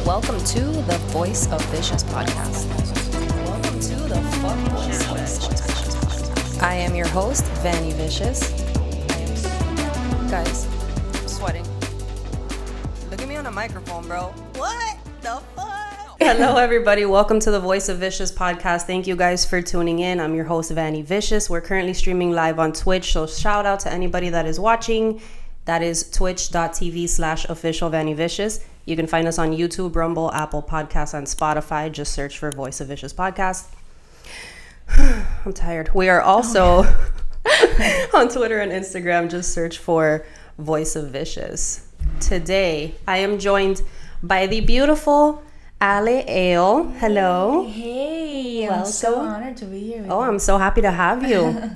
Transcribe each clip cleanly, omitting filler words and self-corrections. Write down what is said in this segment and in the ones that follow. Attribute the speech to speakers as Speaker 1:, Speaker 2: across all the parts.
Speaker 1: Welcome to the Voice of Vicious podcast. Welcome to the Voice of Vicious. I am your host, Vanny Vicious. Guys, I'm sweating. Look at me on a microphone, bro. What the fuck? Hello, everybody. Welcome to the Voice of Vicious podcast. Thank you guys for tuning in. I'm your host, Vanny Vicious. We're currently streaming live on Twitch, so shout out to anybody that is watching. That is twitch.tv/official Vanny Vicious. You can find us on YouTube, Rumble, Apple Podcasts, and Spotify. Just search for Voice of Vicious podcast. I'm tired. We are also on Twitter and Instagram. Just search for Voice of Vicious. Today, I am joined by the beautiful Ale Ale. Hello.
Speaker 2: Hey,
Speaker 1: welcome.
Speaker 2: I'm so honored to be here with you.
Speaker 1: I'm so happy to have you.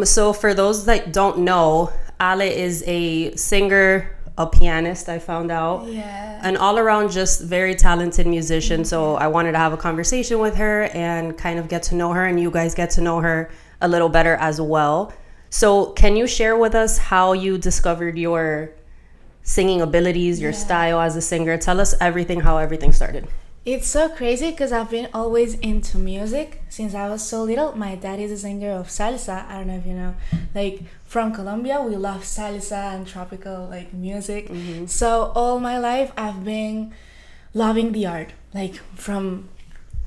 Speaker 1: So for those that don't know, Ale is a singer, a pianist, I found out.
Speaker 2: Yeah.
Speaker 1: An all-around just very talented musician. So I wanted to have a conversation with her and kind of get to know her, and you guys get to know her a little better as well. So can you share with us how you discovered your singing abilities, your style as a singer? Tell us everything, how everything started.
Speaker 2: It's so crazy because I've been always into music since I was so little. My dad is a singer of salsa. I don't know if you know. Like, from Colombia, we love salsa and tropical like music. Mm-hmm. So all my life, I've been loving the art, like from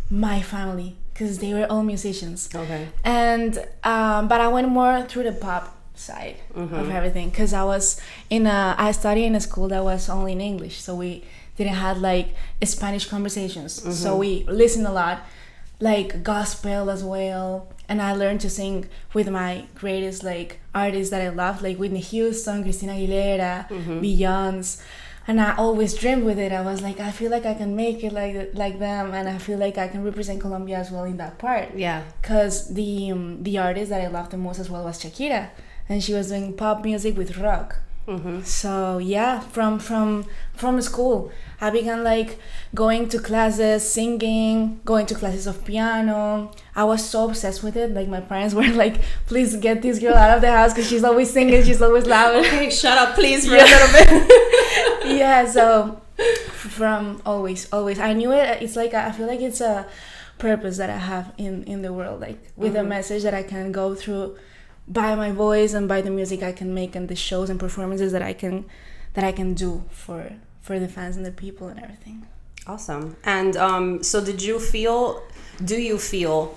Speaker 2: my family, because they were all musicians.
Speaker 1: Okay.
Speaker 2: And but I went more through the pop side of everything, because I studied in a school that was only in English, so we didn't have like Spanish conversations. So we listened a lot, like gospel as well, and I learned to sing with my greatest like artists that I loved, like Whitney Houston, Christina Aguilera, Beyonce. And I always dreamed with it. I was like, I feel like I can make it like them, and I feel like I can represent Colombia as well in that part. Yeah. Because the artist that I loved the most as well was Shakira, and she was doing pop music with rock. So yeah, from school, I began like going to classes, singing, going to classes of piano. I was so obsessed with it. Like, my parents were like, please get this girl out of the house because she's always singing, she's always loud.
Speaker 1: Okay, shut up please for a little bit.
Speaker 2: Yeah, so from always I knew it. It's like, I feel like it's a purpose that I have in the world, like with a message that I can go through by my voice and by the music I can make and the shows and performances that I can do for the fans and the people and everything.
Speaker 1: Awesome. And so do you feel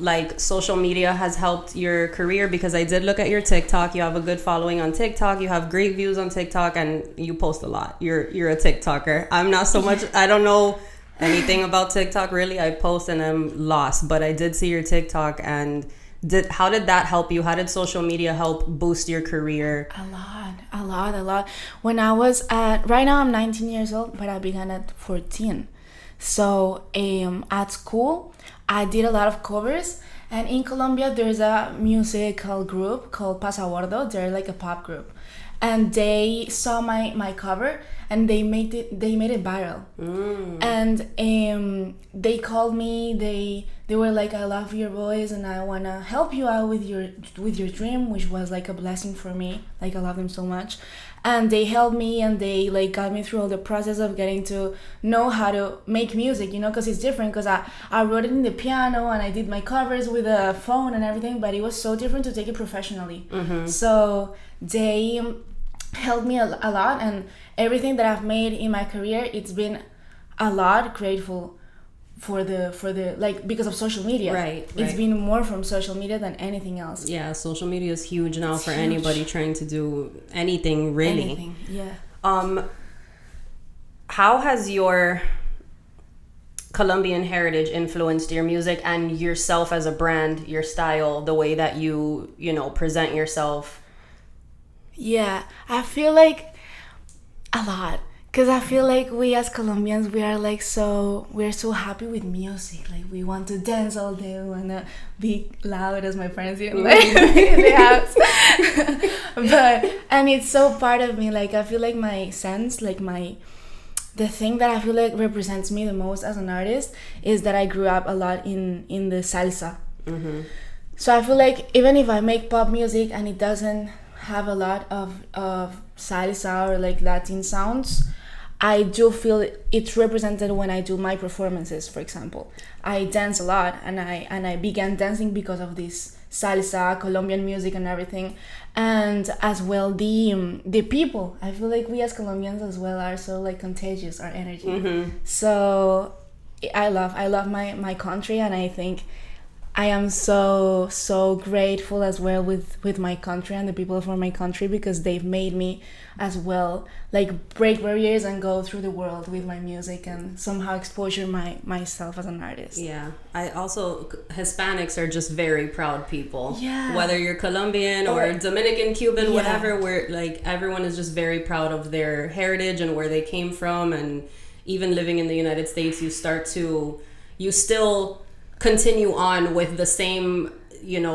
Speaker 1: like social media has helped your career? Because I did look at your TikTok. You have a good following on TikTok. You have great views on TikTok, and you post a lot. You're a TikToker. I'm not so much. I don't know anything about TikTok really. I post and I'm lost, but I did see your TikTok. And how did that help you? How did social media help boost your career?
Speaker 2: A lot. When I was right now I'm 19 years old, but I began at 14. So at school, I did a lot of covers. And in Colombia, there's a musical group called Pasabordo. They're like a pop group. And they saw my cover, and they made it viral. And they called me. They were like, I love your voice and I wanna help you out with your dream, which was like a blessing for me. Like, I love them so much. And they helped me, and they like got me through all the process of getting to know how to make music, because it's different, because I wrote it in the piano and I did my covers with a phone and everything, but it was so different to take it professionally. So they helped me a lot, and everything that I've made in my career, it's been a lot grateful for the like, because of social media. Right. It's been more from social media than anything else.
Speaker 1: Yeah, social media is huge now for anybody trying to do anything really.
Speaker 2: Anything, yeah.
Speaker 1: How has your Colombian heritage influenced your music and yourself as a brand, your style, the way that you present yourself?
Speaker 2: Yeah, I feel like a lot. Because I feel like we as Colombians, we're so happy with music. Like, we want to dance all day. We want to be loud, as my friends even like in the house. And it's so part of me. Like, I feel like my sense, like the thing that I feel like represents me the most as an artist is that I grew up a lot in the salsa. So I feel like even if I make pop music and it doesn't have a lot of salsa or like Latin sounds, I do feel it's represented when I do my performances. For example, I dance a lot, and I began dancing because of this salsa, Colombian music, and everything. And as well, the people, I feel like we as Colombians as well are so like contagious, our energy. So I love my country, and I think I am so grateful as well with my country and the people from my country, because they've made me as well like break barriers and go through the world with my music and somehow exposure myself as an artist.
Speaker 1: Yeah, I also, Hispanics are just very proud people.
Speaker 2: Yeah.
Speaker 1: Whether you're Colombian or Dominican, Cuban,
Speaker 2: Yeah.
Speaker 1: whatever, we're like, everyone is just very proud of their heritage and where they came from. And even living in the United States, you still continue on with the same,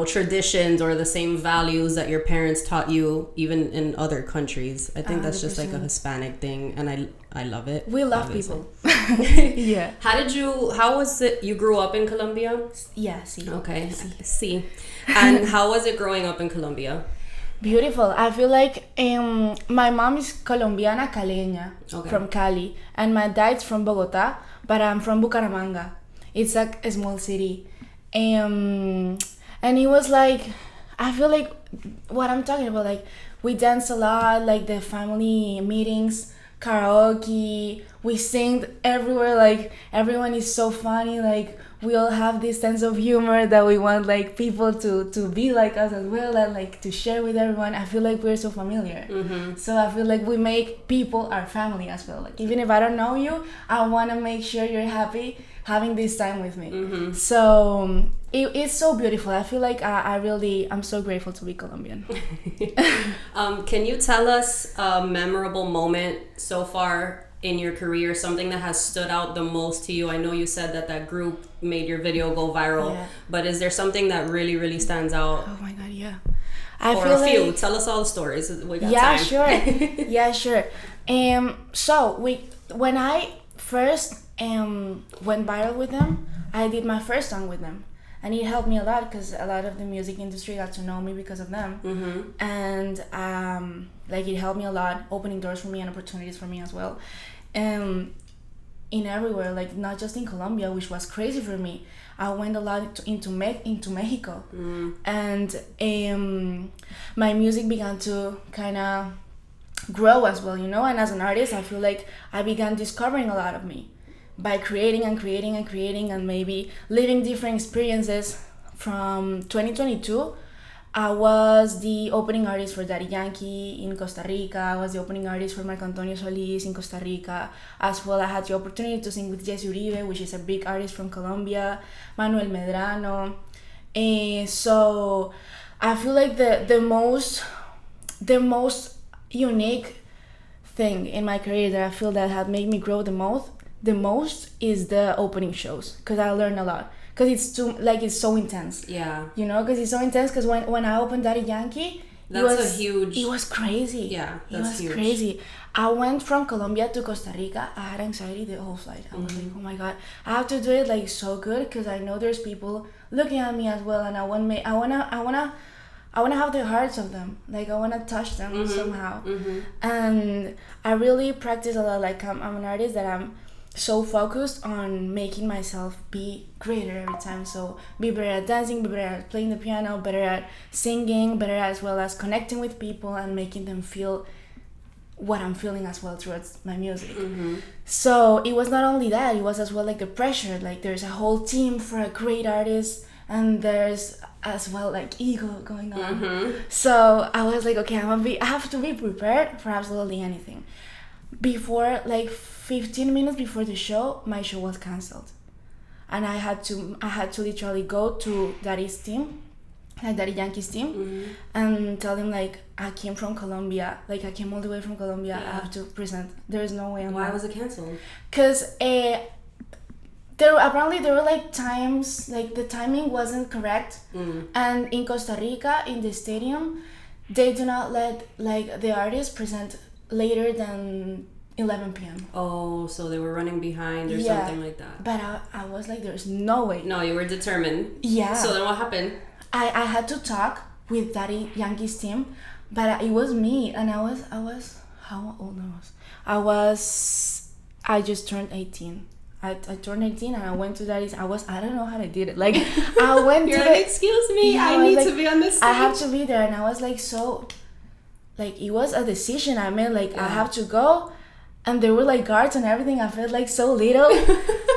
Speaker 1: traditions or the same values that your parents taught you, even in other countries. I think that's just like a Hispanic thing, and I love it.
Speaker 2: We love
Speaker 1: obviously.
Speaker 2: people. Yeah.
Speaker 1: How was it, you grew up in Colombia?
Speaker 2: Yeah, sí.
Speaker 1: Okay, see. And how was it growing up in Colombia?
Speaker 2: Beautiful. I feel like my mom is Colombiana caleña, from Cali, and my dad's from Bogota, but I'm from Bucaramanga. It's like a small city. And it was like, I feel like what I'm talking about, like we dance a lot, like the family meetings, karaoke, we sing everywhere, like everyone is so funny, like we all have this sense of humor that we want like people to be like us as well, and like to share with everyone. I feel like we're so familiar. So I feel like we make people our family as well. Like even if I don't know you, I want to make sure you're happy having this time with me. So it's so beautiful. I feel like I'm so grateful to be Colombian.
Speaker 1: Can you tell us a memorable moment so far in your career, something that has stood out the most to you? I know you said that group made your video go viral, but is there something that really, really stands out?
Speaker 2: Oh my God, yeah.
Speaker 1: Or a few. Tell us all the stories. We got time.
Speaker 2: Sure. Yeah, sure. So when I first went viral with them, I did my first song with them, and it helped me a lot because a lot of the music industry got to know me because of them. And like it helped me a lot, opening doors for me and opportunities for me as well, in everywhere, like not just in Colombia, which was crazy for me. I went a lot into Mexico, and my music began to kind of grow as well, and as an artist I feel like I began discovering a lot of me by creating and maybe living different experiences. From 2022, I was the opening artist for Daddy Yankee in Costa Rica. I was the opening artist for Marco Antonio Solis in Costa Rica. As well, I had the opportunity to sing with Jesse Uribe, which is a big artist from Colombia, Manuel Medrano. So I feel like the most unique thing in my career that I feel that had made me grow the most is the opening shows, because I learned a lot. Because it's so intense. Yeah. Because it's so intense. Because when I opened Daddy Yankee, it was crazy.
Speaker 1: Yeah,
Speaker 2: it was huge. Crazy. I went from Colombia to Costa Rica. I had anxiety the whole flight. I was like, oh my God, I have to do it like so good, because I know there's people looking at me as well, and I wanna have the hearts of them. Like I wanna touch them somehow. And I really practice a lot. Like I'm an artist that I'm so focused on making myself be greater every time. So be better at dancing, be better at playing the piano, better at singing, better as well as connecting with people and making them feel what I'm feeling as well towards my music. So it was not only that, it was as well like the pressure. Like there's a whole team for a great artist, and there's as well like ego going on. So I was like, okay, I have to be prepared for absolutely anything. Before, like 15 minutes before the show, my show was cancelled, and I had to literally go to Daddy's team, like Daddy Yankee's team, and tell them like I came from Colombia, like I came all the way from Colombia. I have to present. There's no way.
Speaker 1: Why was it cancelled?
Speaker 2: Because there were like times, like the timing wasn't correct, and in Costa Rica in the stadium, they do not let like the artists present later than 11 p.m.
Speaker 1: Oh, so they were running behind or something like that.
Speaker 2: But I was like, there's no way.
Speaker 1: No, you were determined.
Speaker 2: Yeah.
Speaker 1: So then what happened?
Speaker 2: I had to talk with Daddy Yankee's team, but it was me, and I was how old I was. I just turned 18. I turned 18 and I went to that. I don't know how I did it. Like, I went
Speaker 1: You're
Speaker 2: to
Speaker 1: like, excuse me, I need to be on this stage.
Speaker 2: I have to be there. And I was like, so, like, it was a decision I made. Like, I have to go. And there were like guards and everything. I felt like so little.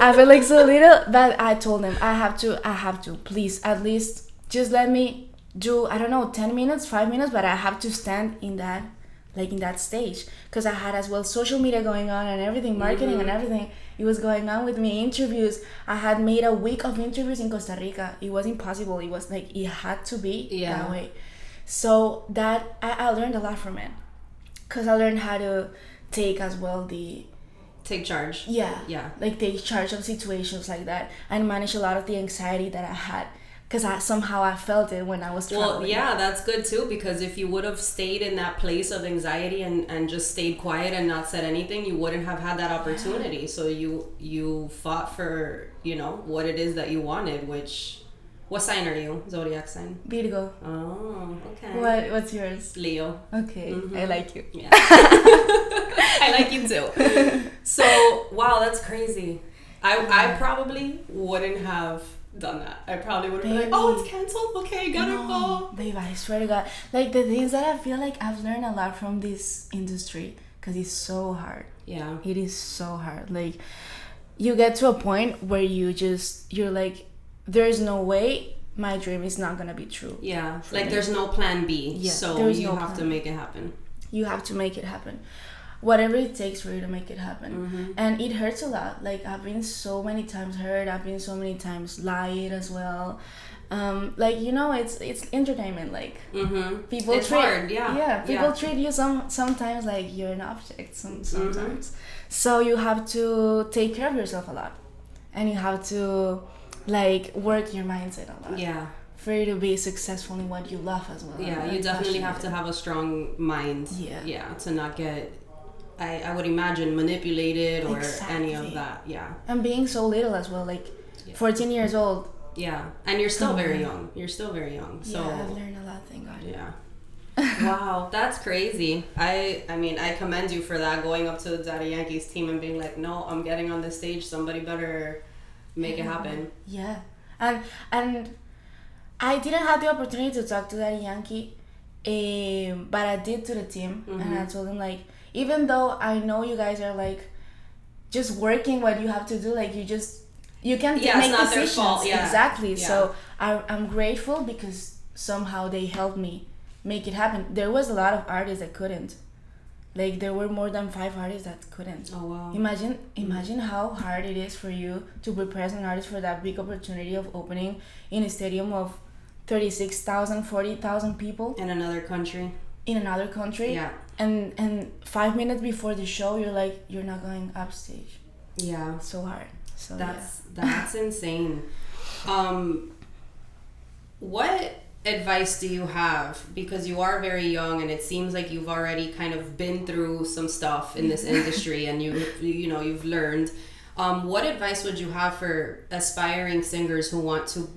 Speaker 2: But I told them, I have to, please, at least just let me do, I don't know, 10 minutes, 5 minutes, but I have to stand in that, like in that stage. Because I had as well social media going on and everything, marketing and everything. It was going on with me, interviews. I had made a week of interviews in Costa Rica. It was impossible. It was like, it had to be that way. So that, I learned a lot from it. Because I learned how to take as well
Speaker 1: take charge.
Speaker 2: Yeah. Like take charge of situations like that and manage a lot of the anxiety that I had. Because I felt it when I was traveling.
Speaker 1: Well, yeah, that's good too, because if you would have stayed in that place of anxiety and just stayed quiet and not said anything, you wouldn't have had that opportunity. Yeah. So you fought for, what it is that you wanted, which... What sign are you? Zodiac sign?
Speaker 2: Virgo.
Speaker 1: Oh, okay.
Speaker 2: What's yours?
Speaker 1: Leo.
Speaker 2: Okay, I like you.
Speaker 1: Yeah. I like you too. So, wow, that's crazy. I probably wouldn't have done that. I probably would have been like, oh, it's canceled? Okay, gotta go.
Speaker 2: Babe, I swear to God. Like, the things that I feel like I've learned a lot from this industry, because it's so hard.
Speaker 1: Yeah.
Speaker 2: It is so hard. Like, you get to a point where you're like, there's no way my dream is not gonna be true.
Speaker 1: Yeah, like there's no plan B. Yeah, so you have to make it happen.
Speaker 2: You have to make it happen. Whatever it takes for you to make it happen. And it hurts a lot. Like, I've been so many times hurt. I've been so many times lied as well. Like, it's entertainment. Like, people
Speaker 1: it's
Speaker 2: treat
Speaker 1: hard.
Speaker 2: People treat you sometimes like you're an object. Sometimes, so you have to take care of yourself a lot, and you have to like work your mindset a lot.
Speaker 1: Yeah.
Speaker 2: For you to be successful in what you love as well.
Speaker 1: Yeah, you definitely have to have a strong mind. Yeah, to not get, I would imagine, manipulated or any of that. Yeah.
Speaker 2: And being so little as well, like 14 years old.
Speaker 1: Yeah, and you're still very young. So
Speaker 2: yeah, I've learned a lot, thank God.
Speaker 1: Yeah. Wow, that's crazy. I mean, I commend you for that, going up to the Daddy Yankees team and being like, no, I'm getting on this stage. Somebody better make it happen.
Speaker 2: Yeah. And I didn't have the opportunity to talk to Daddy Yankee, but I did to the team. And I told them, like, even though I know you guys are like just working what you have to do, like, you can make decisions. Their fault. Yeah. Exactly. Yeah. So I'm grateful because somehow they helped me make it happen. There was a lot of artists that couldn't. Like, there were more than 5 artists that couldn't.
Speaker 1: Oh, wow.
Speaker 2: Imagine how hard it is for you to prepare as an artist for that big opportunity of opening in a stadium of 36,000, 40,000 people.
Speaker 1: In another country.
Speaker 2: Yeah. And 5 minutes before the show, you're not going upstage.
Speaker 1: Yeah.
Speaker 2: So hard. So
Speaker 1: that's insane. What advice do you have, because you are very young and it seems like you've already kind of been through some stuff in this industry and you've learned, what advice would you have for aspiring singers who want to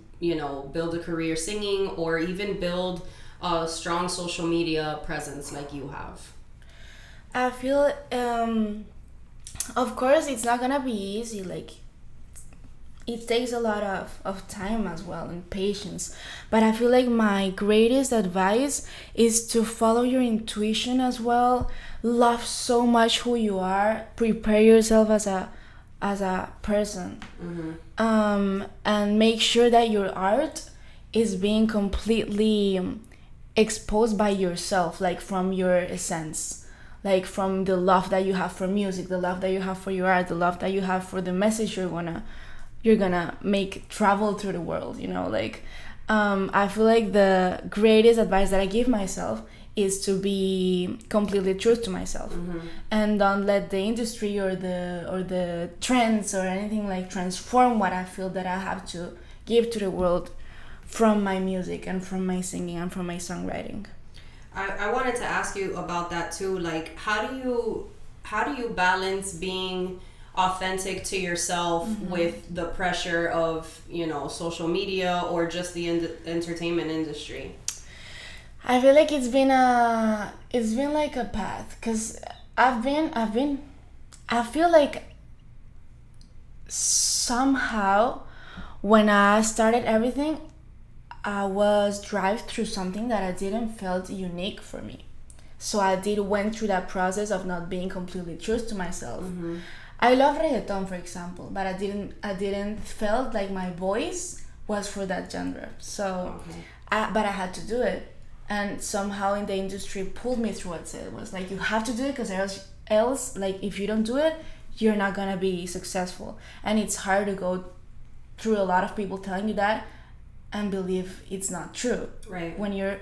Speaker 1: build a career singing or even build a strong social media presence like you have?
Speaker 2: I feel of course it's not gonna be easy. Like, it takes a lot of time as well and patience. But I feel like my greatest advice is to follow your intuition as well. Love so much who you are. Prepare yourself as a person. And make sure that your art is being completely exposed by yourself, like from your essence. Like from the love that you have for music, the love that you have for your art, the love that you have for the message you're gonna make travel through the world, I feel like the greatest advice that I give myself is to be completely true to myself, and don't let the industry or the trends or anything like transform what I feel that I have to give to the world from my music and from my singing and from my songwriting.
Speaker 1: I wanted to ask you about that too. Like, how do you balance being authentic to yourself with the pressure of social media or just the entertainment industry?
Speaker 2: I feel like it's been like a path, because I feel like somehow when I started everything, I was driven through something that I didn't felt unique for me. So I went through that process of not being completely true to myself. Mm-hmm. I love reggaeton, for example, but I didn't felt like my voice was for that genre. So, but I had to do it, and somehow in the industry pulled me through it. It was like, you have to do it, because else, like, if you don't do it, you're not gonna be successful. And it's hard to go through a lot of people telling you that and believe it's not true.
Speaker 1: Right.
Speaker 2: When you're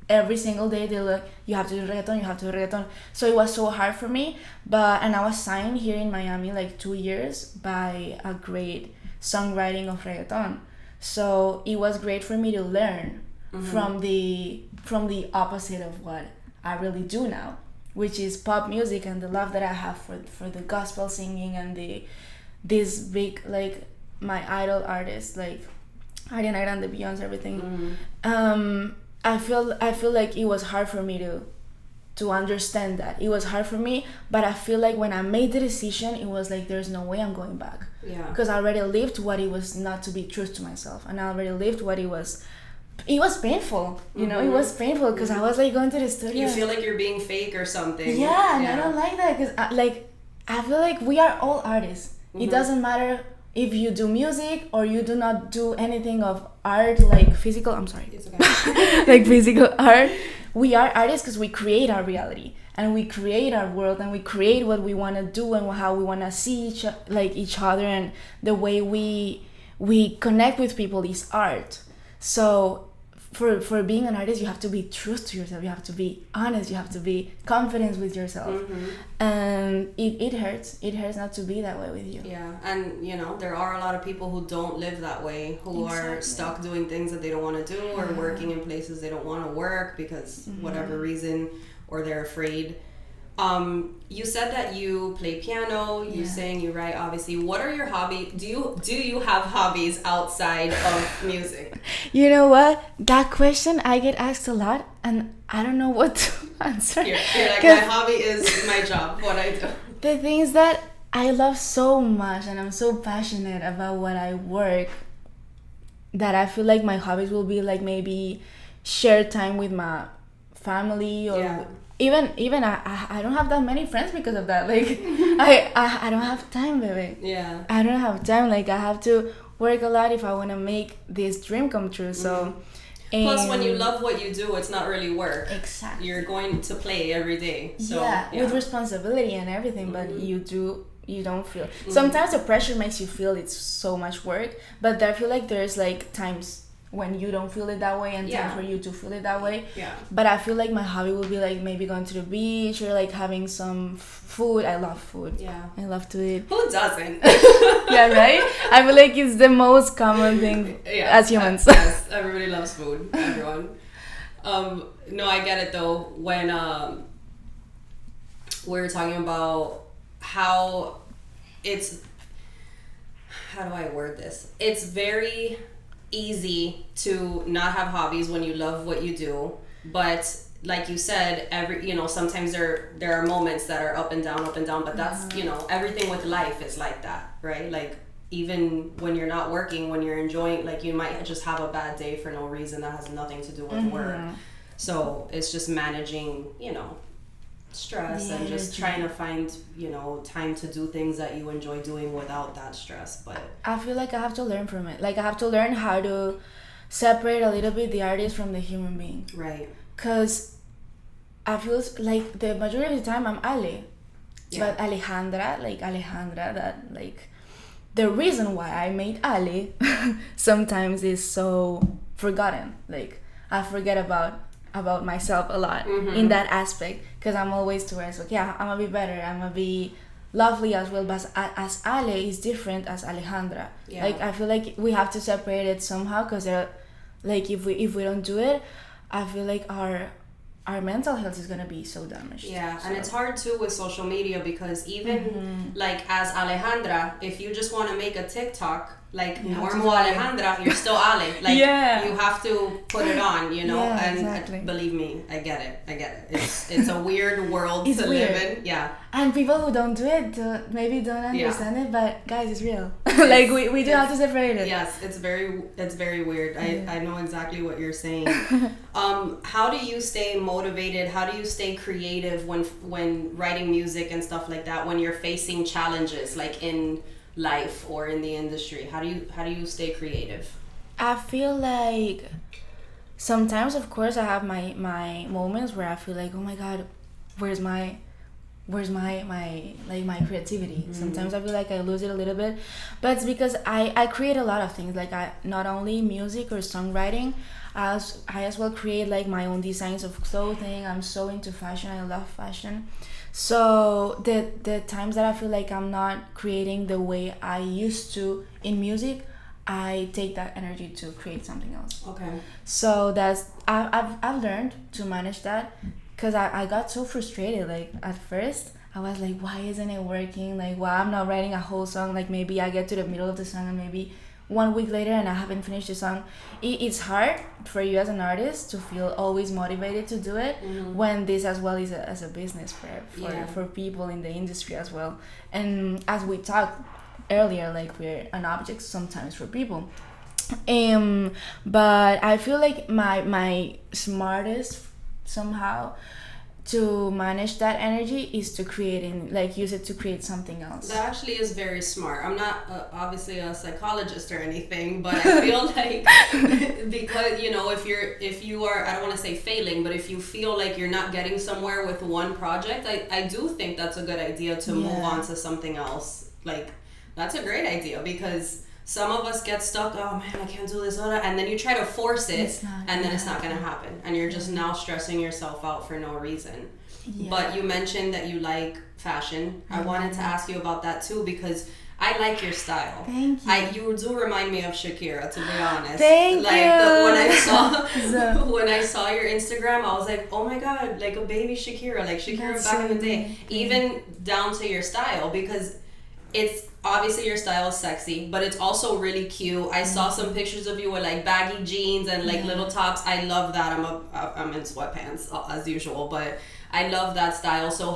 Speaker 2: every single day they're like, you have to do reggaeton. So it was so hard for me. And I was signed here in Miami like 2 years by a great songwriting of reggaeton. So it was great for me to learn from the opposite of what I really do now, which is pop music, and the love that I have for the gospel singing and this big, like, my idol artists like Ariana Grande, Beyonce, everything. I feel like it was hard for me to understand that. It was hard for me, but I feel like when I made the decision, it was like, there's no way I'm going back.
Speaker 1: Yeah.
Speaker 2: Because I already lived what it was not to be true to myself, and I already lived what it was. It was painful, you know. It was painful because I was like going to the studio.
Speaker 1: You feel like you're being fake or something.
Speaker 2: Yeah, and I don't like that, because I feel like we are all artists. It doesn't matter if you do music or you do not do anything of art, like physical. I'm sorry. It's okay. Like physical art. We are artists because we create our reality, and we create our world, and we create what we want to do and how we want to see each other, and the way we connect with people is art. So for being an artist, you have to be true to yourself. You have to be honest. You have to be confident with yourself. And it hurts. It hurts not to be that way with you.
Speaker 1: Yeah, and you know, there are a lot of people who don't live that way, who are stuck doing things that they don't want to do, or working in places they don't want to work because whatever reason, or they're afraid. You said that you play piano, you sing, you write, obviously. What are your hobbies? Do you have hobbies outside of music?
Speaker 2: You know what? That question I get asked a lot, and I don't know what to answer.
Speaker 1: You're like, my hobby is my job, what I do.
Speaker 2: The thing is that I love so much, and I'm so passionate about what I work, that I feel like my hobbies will be like maybe share time with my family, or even I don't have that many friends because of that. Like I don't have time, baby.
Speaker 1: Yeah.
Speaker 2: I don't have time. Like, I have to work a lot if I want to make this dream come true. So
Speaker 1: plus, when you love what you do, it's not really work.
Speaker 2: Exactly.
Speaker 1: You're going to play every day. So
Speaker 2: with responsibility and everything, but you don't feel. Sometimes the pressure makes you feel it's so much work, but I feel like there's like times when you don't feel it that way, and times where you do feel it that way.
Speaker 1: Yeah.
Speaker 2: But I feel like my hobby would be like maybe going to the beach, or like having some food. I love food.
Speaker 1: Yeah.
Speaker 2: I love to eat.
Speaker 1: Who doesn't?
Speaker 2: Yeah, right? I feel like it's the most common thing as humans.
Speaker 1: Yes, everybody loves food. Everyone. No, I get it though. When we were talking about how it's, how do I word this? It's very easy to not have hobbies when you love what you do, but like you said, sometimes there are moments that are up and down, but that's everything with life is like that, right? Like, even when you're not working, when you're enjoying, like, you might just have a bad day for no reason that has nothing to do with work. So it's just managing stress and just trying to find time to do things that you enjoy doing without that stress. But
Speaker 2: I feel like I have to learn from it. Like, I have to learn how to separate a little bit the artist from the human being,
Speaker 1: right?
Speaker 2: Because I feel like the majority of the time I'm Ale, but Alejandra, that like the reason why I made Ale sometimes is so forgotten. Like, I forget about myself a lot in that aspect, because I'm always towards like, I'm gonna be better, I'm gonna be lovely as well, but as Ale is different as Alejandra. Like, I feel like we have to separate it somehow, because like if we don't do it, I feel like our mental health is gonna be so damaged.
Speaker 1: Yeah, and it's hard too with social media because even like as Alejandra, if you just want to make a TikTok, like normal Alejandra, you're still Ale. Like you have to put it on, you know.
Speaker 2: Yeah,
Speaker 1: and
Speaker 2: exactly.
Speaker 1: Believe me, I get it. It's a weird world to live in. Yeah.
Speaker 2: And people who don't do it maybe don't understand it, but guys, it's real. Like we do have to separate it.
Speaker 1: Yes, it's very weird. I know exactly what you're saying. How do you stay motivated? How do you stay creative when writing music and stuff like that? When you're facing challenges like in life or in the industry, how do you stay creative?
Speaker 2: I feel like sometimes, of course, I have my moments where I feel like, oh my god, where's my creativity? Sometimes I feel like I lose it a little bit, but it's because I create a lot of things. Like I not only music or songwriting, I as well create like my own designs of clothing. I'm so into fashion. I love fashion. So the times that I feel like I'm not creating the way I used to in music, I take that energy to create something else.
Speaker 1: Okay.
Speaker 2: So that's I've learned to manage that, because I got so frustrated. Like at first I was like, why isn't it working? Like, why I'm not writing a whole song? Like maybe I get to the middle of the song and maybe 1 week later and I haven't finished the song. It's hard for you as an artist to feel always motivated to do it when this as well is as a business for people in the industry as well. And as we talked earlier, like we're an object sometimes for people. But I feel like my smartest somehow to manage that energy is to create and like use it to create something else.
Speaker 1: That actually is very smart. I'm not obviously a psychologist or anything, but I feel like because you know if you are, I don't want to say failing, but if you feel like you're not getting somewhere with one project, I do think that's a good idea to move on to something else. Like that's a great idea, because some of us get stuck, oh man, I can't do this, and then you try to force it, and then it's not going to happen. And you're just now stressing yourself out for no reason. Yeah. But you mentioned that you like fashion. I wanted to ask you about that too, because I like your style.
Speaker 2: Thank you.
Speaker 1: You do remind me of Shakira, to be honest.
Speaker 2: Thank you.
Speaker 1: When I saw your Instagram, I was like, oh my god, like a baby Shakira, like Shakira back in the day. Even down to your style, because it's obviously your style is sexy, but it's also really cute. I saw some pictures of you with like baggy jeans and like little tops. I love that. I'm in sweatpants as usual, but I love that style. So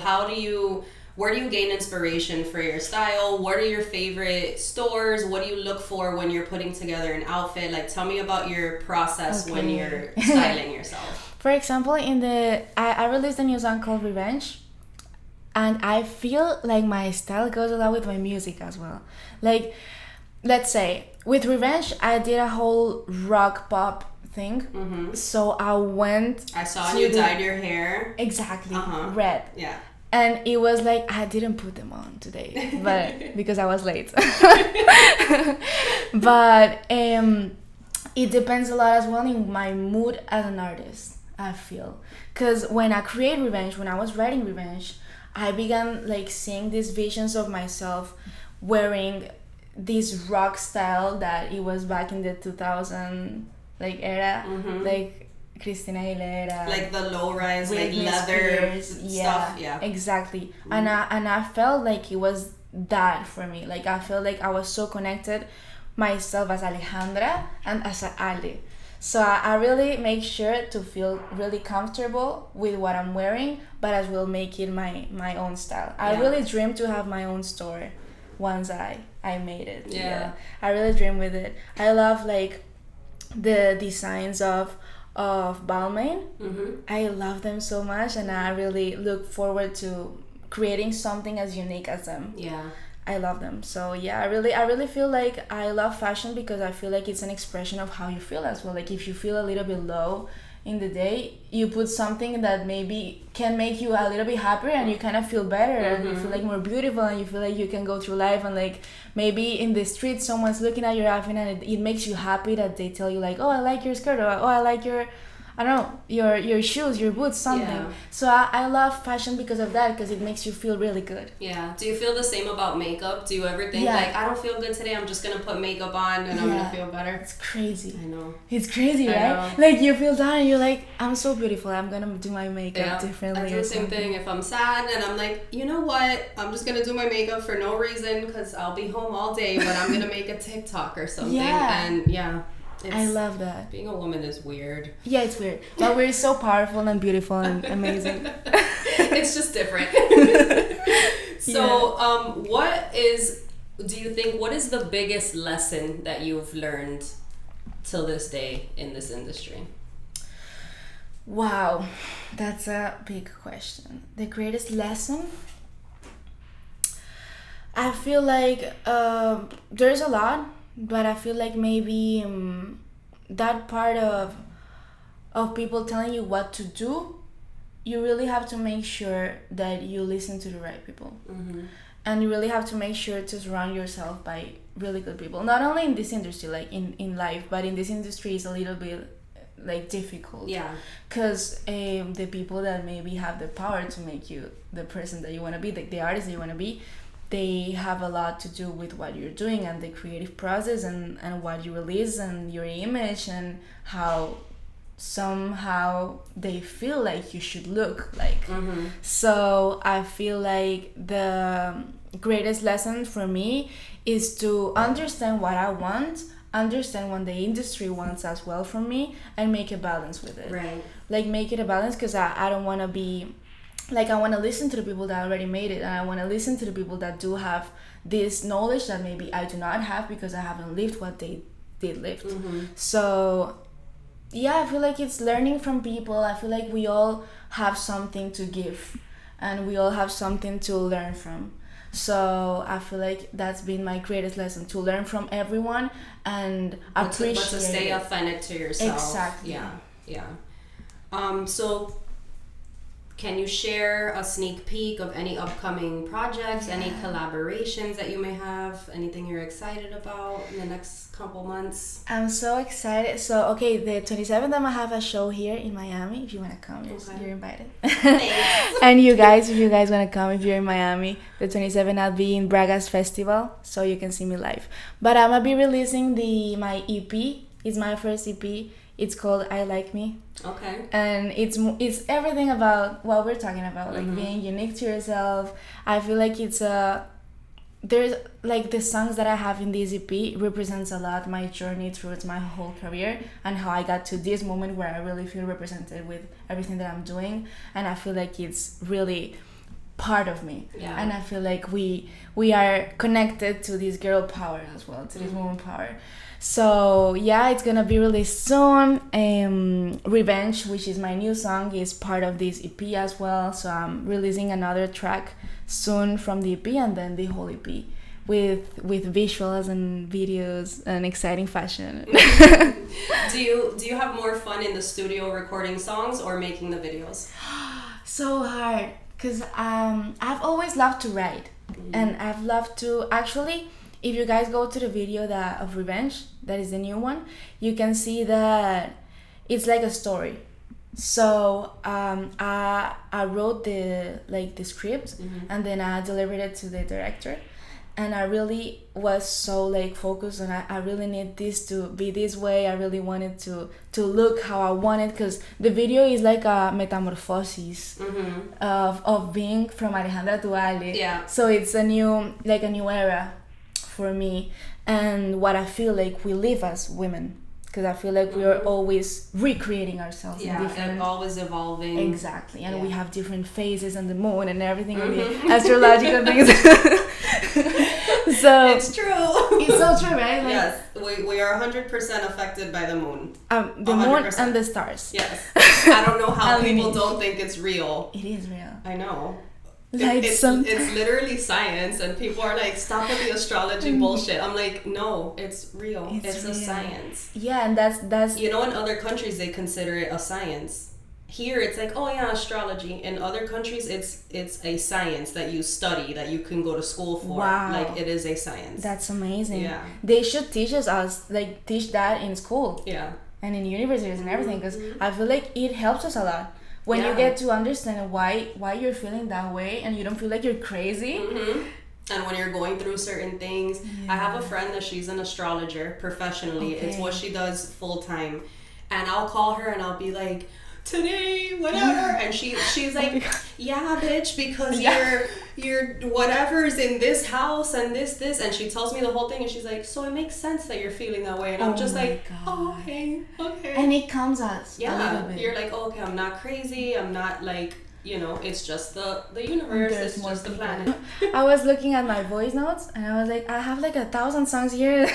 Speaker 1: where do you gain inspiration for your style? What are your favorite stores? What do you look for when you're putting together an outfit? Like tell me about your process when you're styling yourself.
Speaker 2: For example, I released a new song called Revenge. And I feel like my style goes a lot with my music as well. Like, let's say, with Revenge, I did a whole rock pop thing. So I saw
Speaker 1: you dyed your hair.
Speaker 2: Exactly, red.
Speaker 1: Yeah.
Speaker 2: And it was like, I didn't put them on today, but because I was late. But it depends a lot as well in my mood as an artist, I feel. Because when I create Revenge, when I was writing Revenge, I began like seeing these visions of myself wearing this rock style that it was back in the 2000 like era, like Christina Aguilera,
Speaker 1: like the low rise, like leather stuff. Yeah, exactly.
Speaker 2: And I felt like it was that for me. Like I felt like I was so connected myself as Alejandra and as Ale. So I really make sure to feel really comfortable with what I'm wearing, but as well make it my own style. I really dream to have my own store once I made it. Yeah. I really dream with it. I love like the designs of Balmain. I love them so much, and I really look forward to creating something as unique as them. Yeah. I love them. So yeah, I really feel like I love fashion because I feel like it's an expression of how you feel as well. Like if you feel a little bit low in the day, you put something that maybe can make you a little bit happier and you kind of feel better and you feel like more beautiful and you feel like you can go through life, and like maybe in the street someone's looking at your outfit and it makes you happy that they tell you like, oh, I like your skirt, or oh, I like I don't know, your shoes, your boots, something.
Speaker 1: Yeah.
Speaker 2: So I love fashion because of that, because it makes you feel really good.
Speaker 1: Yeah. Do you feel the same about makeup? Do you ever think like, I don't feel good today, I'm just gonna put makeup on and I'm gonna feel better?
Speaker 2: It's crazy.
Speaker 1: I know.
Speaker 2: It's crazy, right? Like you feel down and you're like, I'm so beautiful, I'm gonna do my makeup differently.
Speaker 1: I do the same thing if I'm sad and I'm like, you know what? I'm just gonna do my makeup for no reason because I'll be home all day, but I'm gonna make a TikTok or something. And
Speaker 2: I love that.
Speaker 1: Being a woman is weird.
Speaker 2: Yeah, it's weird. But we're so powerful and beautiful and amazing.
Speaker 1: It's just different. So, what is the biggest lesson that you've learned till this day in this industry?
Speaker 2: Wow, that's a big question. The greatest lesson? I feel like there's a lot, but I feel like maybe that part of people telling you what to do, you really have to make sure that you listen to the right people. Mm-hmm. And you really have to make sure to surround yourself by really good people. Not only in this industry, like in life, but in this industry is a little bit like difficult.
Speaker 1: Yeah.
Speaker 2: Because the people that maybe have the power to make you the person that you want to be, the artist that you want to be, they have a lot to do with what you're doing and the creative process and what you release and your image and how somehow they feel like you should look like. Mm-hmm. So I feel like the greatest lesson for me is to understand what I want, understand what the industry wants as well from me, and make a balance with it.
Speaker 1: Right.
Speaker 2: Like make it a balance, because I don't want to be like, I want to listen to the people that already made it, and I want to listen to the people that do have this knowledge that maybe I do not have because I haven't lived what they did live. Mm-hmm. So yeah, I feel like it's learning from people. I feel like we all have something to give and we all have something to learn from. So I feel like that's been my greatest lesson, to learn from everyone and appreciate
Speaker 1: but to stay authentic to yourself.
Speaker 2: Exactly.
Speaker 1: Yeah. So can you share a sneak peek of any upcoming projects, any collaborations that you may have, anything you're excited about in the next couple months?
Speaker 2: I'm so excited. So, okay, the 27th, I'm gonna have a show here in Miami. If you want to come, you're invited. And you guys, if you guys want to come, if you're in Miami, the 27th, I'll be in Braga's Festival, so you can see me live. But I'm gonna be releasing my EP. It's my first EP. It's called I Like Me.
Speaker 1: Okay.
Speaker 2: And it's everything about what we're talking about, like being unique to yourself. I feel like there's like the songs that I have in this EP represents a lot my journey through my whole career and how I got to this moment where I really feel represented with everything that I'm doing, and I feel like it's really part of me. Yeah. And I feel like we are connected to this girl power as well, to this woman power. So yeah, it's gonna be released soon. Revenge, which is my new song, is part of this EP as well. So I'm releasing another track soon from the EP, and then the whole EP with visuals and videos and exciting fashion.
Speaker 1: Do you have more fun in the studio recording songs or making the videos?
Speaker 2: So hard, because I've always loved to write, and I've loved to actually. If you guys go to the video of Revenge, that is the new one, you can see that it's like a story. So I wrote the script, and then I delivered it to the director, and I really was so like focused on I really need this to be this way. I really wanted to look how I wanted, because the video is like a metamorphosis of being from Alejandra to Ale. Yeah. So it's a new era for me, and what I feel like we live as women, because I feel like we are always recreating ourselves.
Speaker 1: And always evolving.
Speaker 2: Exactly, and we have different phases and the moon and everything, and the astrological things. So
Speaker 1: it's true.
Speaker 2: It's so true, right? Like,
Speaker 1: yes, we are 100% affected by the moon.
Speaker 2: The 100%. Moon and the stars.
Speaker 1: Yes. I don't know how people don't think it's real.
Speaker 2: It is real.
Speaker 1: I know.
Speaker 2: Like
Speaker 1: it's literally science, and people are like, stop with the astrology bullshit. I'm like, no, it's real. It's real. A science.
Speaker 2: Yeah, and that's
Speaker 1: in other countries they consider it a science. Here it's like, oh yeah, astrology. In other countries it's a science that you study, that you can go to school for.
Speaker 2: Wow.
Speaker 1: Like, it is a science.
Speaker 2: That's amazing.
Speaker 1: Yeah.
Speaker 2: They should teach that in school.
Speaker 1: Yeah.
Speaker 2: and in universities and everything, because I feel like it helps us a lot when you get to understand why you're feeling that way and you don't feel like you're crazy.
Speaker 1: And when you're going through certain things, I have a friend that she's an astrologer professionally. It's what she does full time. And I'll call her and I'll be like, today, whatever. And she's like, yeah, bitch, because you're whatever's in this house and this. And she tells me the whole thing and she's like, so it makes sense that you're feeling that way. And I'm just like, oh, okay.
Speaker 2: And it comes us.
Speaker 1: Yeah. You're like, oh, okay, I'm not crazy. I'm not like, it's just the universe. It's just the planet.
Speaker 2: I was looking at my voice notes and I was like, I have like 1,000 songs here,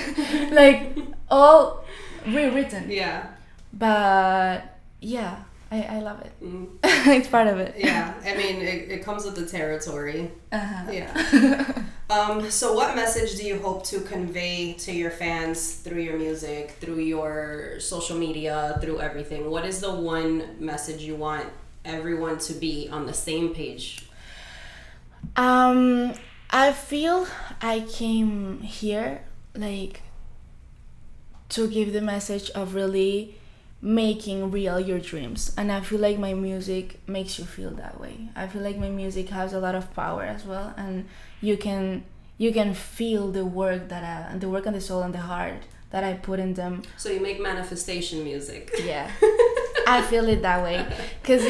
Speaker 2: like all rewritten.
Speaker 1: Yeah.
Speaker 2: But yeah, I love it. It's part of it.
Speaker 1: Yeah, I mean, it comes with the territory. Yeah. So what message do you hope to convey to your fans through your music, through your social media, through everything? What is the one message you want everyone to be on the same page?
Speaker 2: I feel I came here like to give the message of really making real your dreams, and I feel like my music makes you feel that way. I feel like my music has a lot of power as well, and you can feel the work and the soul and the heart that I put in them.
Speaker 1: So you make manifestation music.
Speaker 2: Yeah. I feel it that way, cause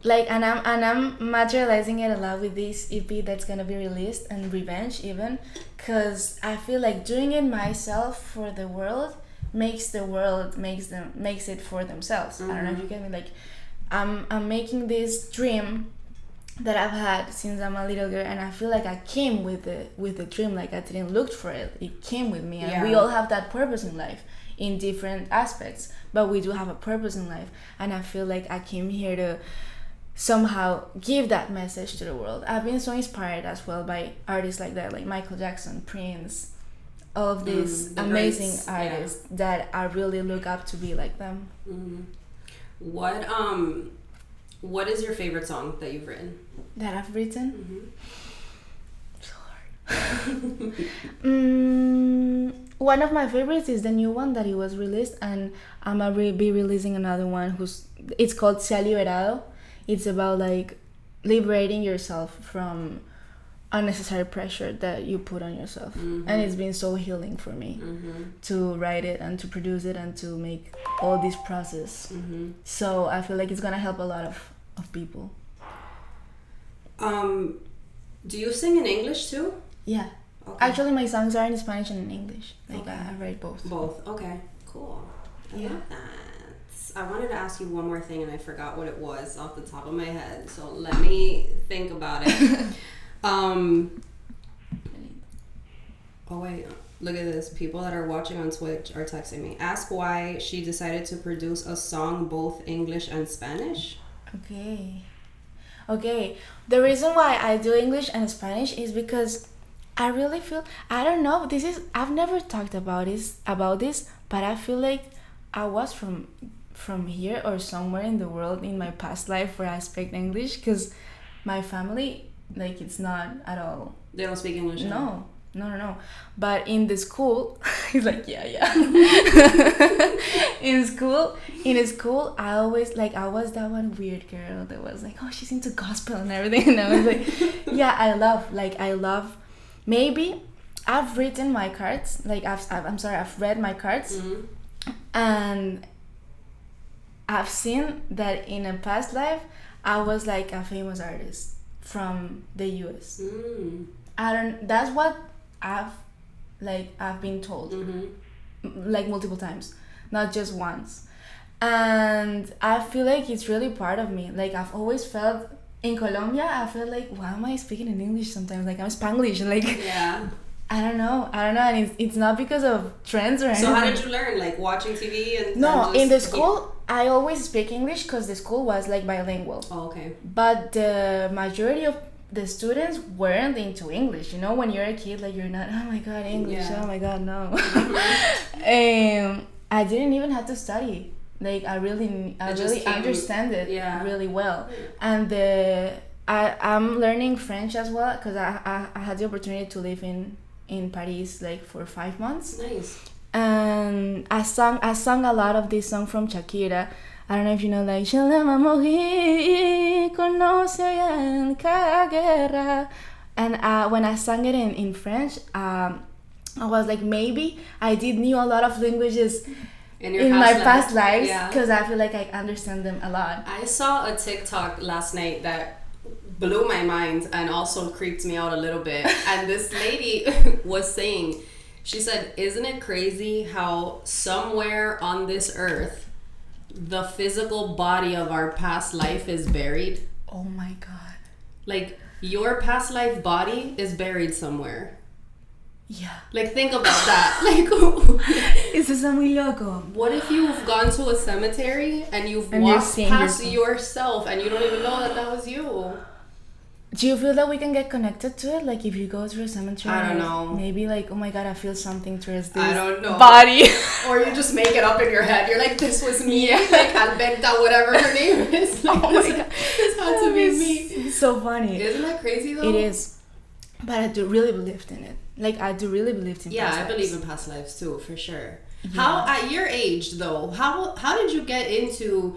Speaker 2: like, and I'm materializing it a lot with this EP that's gonna be released, and Revenge even, cause I feel like doing it myself for the world makes it for themselves. I don't know if you get me. Like, I'm making this dream that I've had since I'm a little girl, and I feel like I came with the dream. Like, I didn't look for it; it came with me. And we all have that purpose in life, in different aspects, but we do have a purpose in life. And I feel like I came here to somehow give that message to the world. I've been so inspired as well by artists like that, like Michael Jackson, Prince, all of these amazing artists that I really look up to be like them.
Speaker 1: What is your favorite song that you've written?
Speaker 2: That I've written? So hard. One of my favorites is the new one that it was released, and I'm gonna be releasing another one it's called Se ha liberado. It's about like liberating yourself from unnecessary pressure that you put on yourself. And it's been so healing for me to write it and to produce it and to make all this process. So I feel like it's gonna help a lot of people.
Speaker 1: Do you sing in English too?
Speaker 2: Yeah. Okay. Actually, my songs are in Spanish and in English. Like, I write both.
Speaker 1: Both. Okay. Cool. I love that. I wanted to ask you one more thing and I forgot what it was off the top of my head. So let me think about it. Oh wait, look at this. People that are watching on Twitch are texting me. Ask why she decided to produce a song both English and Spanish.
Speaker 2: Okay. The reason why I do English and Spanish is because I really feel, I don't know, I've never talked about this, but I feel like I was from here or somewhere in the world in my past life where I speak English, because my family, like, it's not at all.
Speaker 1: They don't speak English?
Speaker 2: No. But in the school, he's like, yeah. in school, I always, like, I was that one weird girl that was like, oh, she's into gospel and everything. And I was like, yeah, I love, maybe I've written my cards, like, I've read my cards, and I've seen that in a past life, I was like a famous artist from the US. That's what I've been told, like, multiple times, not just once. And I feel like it's really part of me. Like, I've always felt in Colombia, I feel like, why am I speaking in English sometimes? Like, I'm Spanglish, like,
Speaker 1: yeah.
Speaker 2: I don't know, and it's not because of trends or anything.
Speaker 1: So how did you learn? Like, watching TV and
Speaker 2: No, in the school, I always speak English because the school was like bilingual.
Speaker 1: Oh, okay.
Speaker 2: But the majority of the students weren't into English. You know, when you're a kid, like, you're not, oh my god, English, oh my god, no. I didn't even have to study. Like, I really understand it really well. And I'm learning French as well, because I had the opportunity to live in Paris, like, for 5 months.
Speaker 1: Nice.
Speaker 2: And I sung a lot of this song from Shakira. I don't know if you know, like, Je l'aime mourir, conoce en cada guerra. And when I sang it in French, I was like, maybe I did knew a lot of languages in my past lives, because I feel like I understand them a lot.
Speaker 1: I saw a TikTok last night that blew my mind and also creeped me out a little bit. And this lady was saying, she said, isn't it crazy how somewhere on this earth the physical body of our past life is buried?
Speaker 2: Oh my God.
Speaker 1: Like, your past life body is buried somewhere.
Speaker 2: Yeah.
Speaker 1: Like, think about that. Like,
Speaker 2: eso es muy loco.
Speaker 1: What if you've gone to a cemetery and you've walked past yourself and you don't even know that was you?
Speaker 2: Do you feel that we can get connected to it? Like, if you go through a cemetery,
Speaker 1: I don't know.
Speaker 2: Maybe like, oh my God, I feel something towards this
Speaker 1: I don't know.
Speaker 2: body.
Speaker 1: Or you just make it up in your head. You're like, this was me. Like, Alberta, whatever her name is. Like,
Speaker 2: oh my God.
Speaker 1: This had to be me.
Speaker 2: It's so funny.
Speaker 1: Isn't that crazy though?
Speaker 2: It is. But I do really believe in it. Like, I do really believe in past lives.
Speaker 1: Yeah, I believe in past lives too, for sure. Yeah. How, at your age though, how did you get into,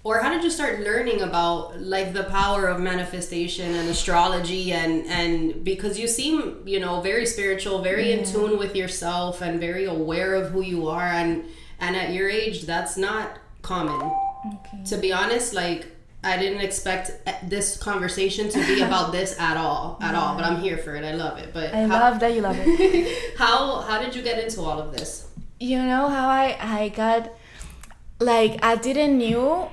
Speaker 1: or how did you start learning about like the power of manifestation and astrology and because you seem, you know, very spiritual, very in tune with yourself and very aware of who you are, and at your age that's not common.
Speaker 2: Okay.
Speaker 1: To be honest, like, I didn't expect this conversation to be about this at all, but I'm here for it. I love it. But
Speaker 2: I love that you love it.
Speaker 1: How did you get into all of this?
Speaker 2: You know how I got, like, I didn't knew.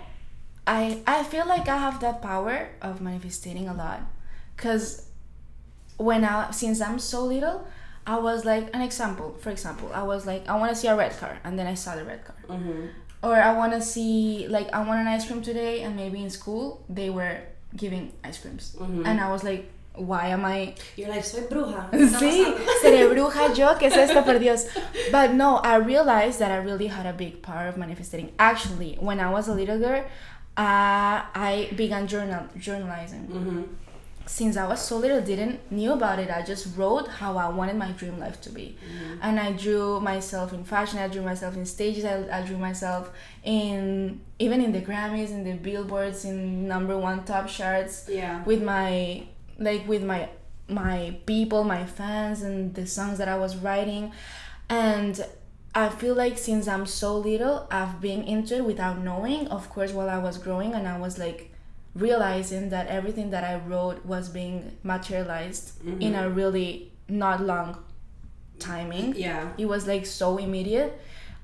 Speaker 2: I feel like I have that power of manifesting a lot, because since I'm so little, I was like, for example, I was like, I want to see a red car, and then I saw the red car.
Speaker 1: Mm-hmm.
Speaker 2: Or I want to see, like, I want an ice cream today, and maybe in school they were giving ice creams. Mm-hmm. And I was like, why am I...
Speaker 1: You're like, soy bruja.
Speaker 2: Sí, seré bruja yo, ¿qué es esto, por Dios? But no, I realized that I really had a big power of manifesting. Actually, when I was a little girl, I began journalizing. Mm-hmm. Since I was so little, didn't knew about it. I just wrote how I wanted my dream life to be. Mm-hmm. And I drew myself in fashion, I drew myself in stages, I drew myself even in the Grammys, in the billboards, in #1 top charts. Yeah. With my people, my fans, and the songs that I was writing. And I feel like since I'm so little, I've been into it without knowing, of course, while I was growing, and I was like realizing that everything that I wrote was being materialized in a really not long timing. Yeah. It was like so immediate.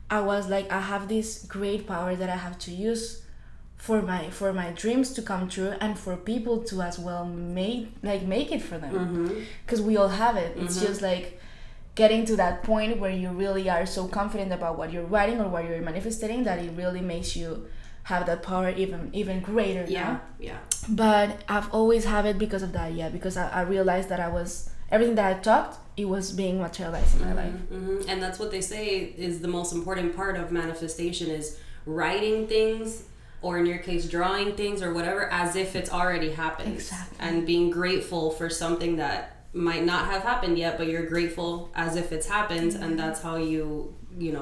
Speaker 2: I was like, I have this great power that I have to use for my dreams to come true, and for people to as well make it for them. Because we all have it. It's just like getting to that point where you really are so confident about what you're writing or what you're manifesting that it really makes you have that power even greater. Yeah. But I've always had it because of that. Because I realized that everything that I talked, it was being materialized in my life.
Speaker 1: And that's what they say is the most important part of manifestation, is writing things, or in your case drawing things or whatever, as if it's already happened.
Speaker 2: Exactly.
Speaker 1: And being grateful for something that might not have happened yet, but you're grateful as if it's happened. And that's how you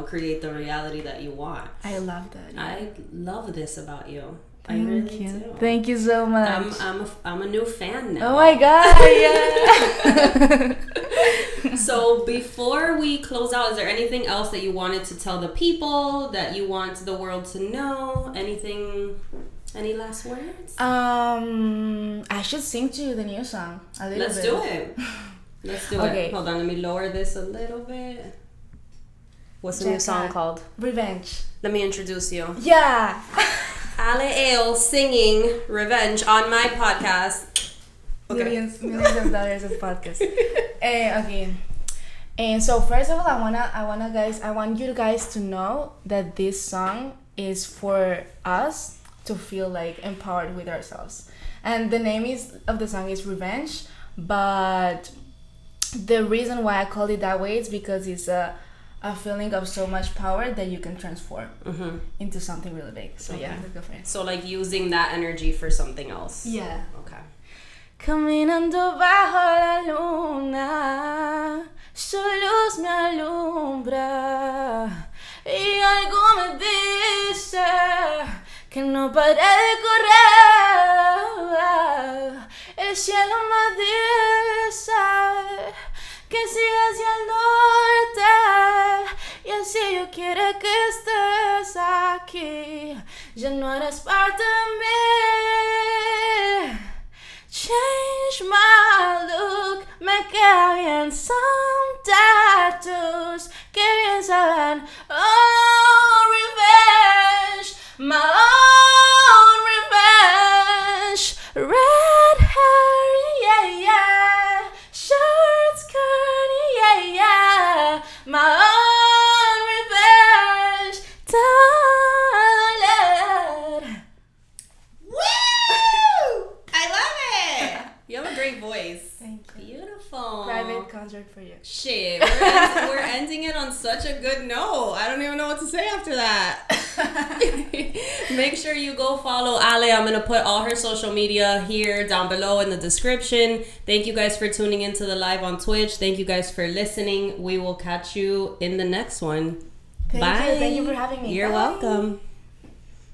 Speaker 1: create the reality that you want.
Speaker 2: I love that.
Speaker 1: I love this about you.
Speaker 2: Thank you. Do. Thank you so much.
Speaker 1: I'm a new fan now.
Speaker 2: Oh my God, yeah.
Speaker 1: So before we close out, is there anything else that you wanted to tell the people, that you want the world to know? Any last words?
Speaker 2: I should sing to you the new song a little
Speaker 1: bit. Let's do it. Hold on, let me lower this a little bit. What's the new song called?
Speaker 2: Revenge.
Speaker 1: Let me introduce you.
Speaker 2: Yeah.
Speaker 1: Ale Ale singing Revenge on my podcast.
Speaker 2: Okay. Millions of dollars of podcast. Okay. And so first of all, I want you guys to know that this song is for us to feel like empowered with ourselves. And the name of the song is Revenge, but the reason why I called it that way is because it's a feeling of so much power that you can transform into something really big. So yeah, let's go for it.
Speaker 1: So like using that energy for something else.
Speaker 2: Yeah.
Speaker 1: Okay.
Speaker 2: Caminando bajo la luna, su luz me alumbra. que no paré de correr. El cielo me dice que siga hacia el norte y así yo quiero que estés aquí. Ya no eres parte de mí. Change my look, me queda bien. Some tattoos que bien saben. Oh, revenge, my own revenge. Red hair, yeah, yeah. Short skirt, yeah, yeah. My own revenge. Darling.
Speaker 1: Woo! I love it. You have a great voice.
Speaker 2: Thank you.
Speaker 1: Beautiful.
Speaker 2: Private concert for you.
Speaker 1: Shit, we're ending it on such a good note. I don't even know what to say after that. Make sure you go follow Ale. I'm going to put all her social media here down below in the description. Thank you guys for tuning into the live on Twitch. Thank you guys for listening. We will catch you in the next one.
Speaker 2: Thank you for having me.
Speaker 1: You're
Speaker 2: Bye.
Speaker 1: welcome.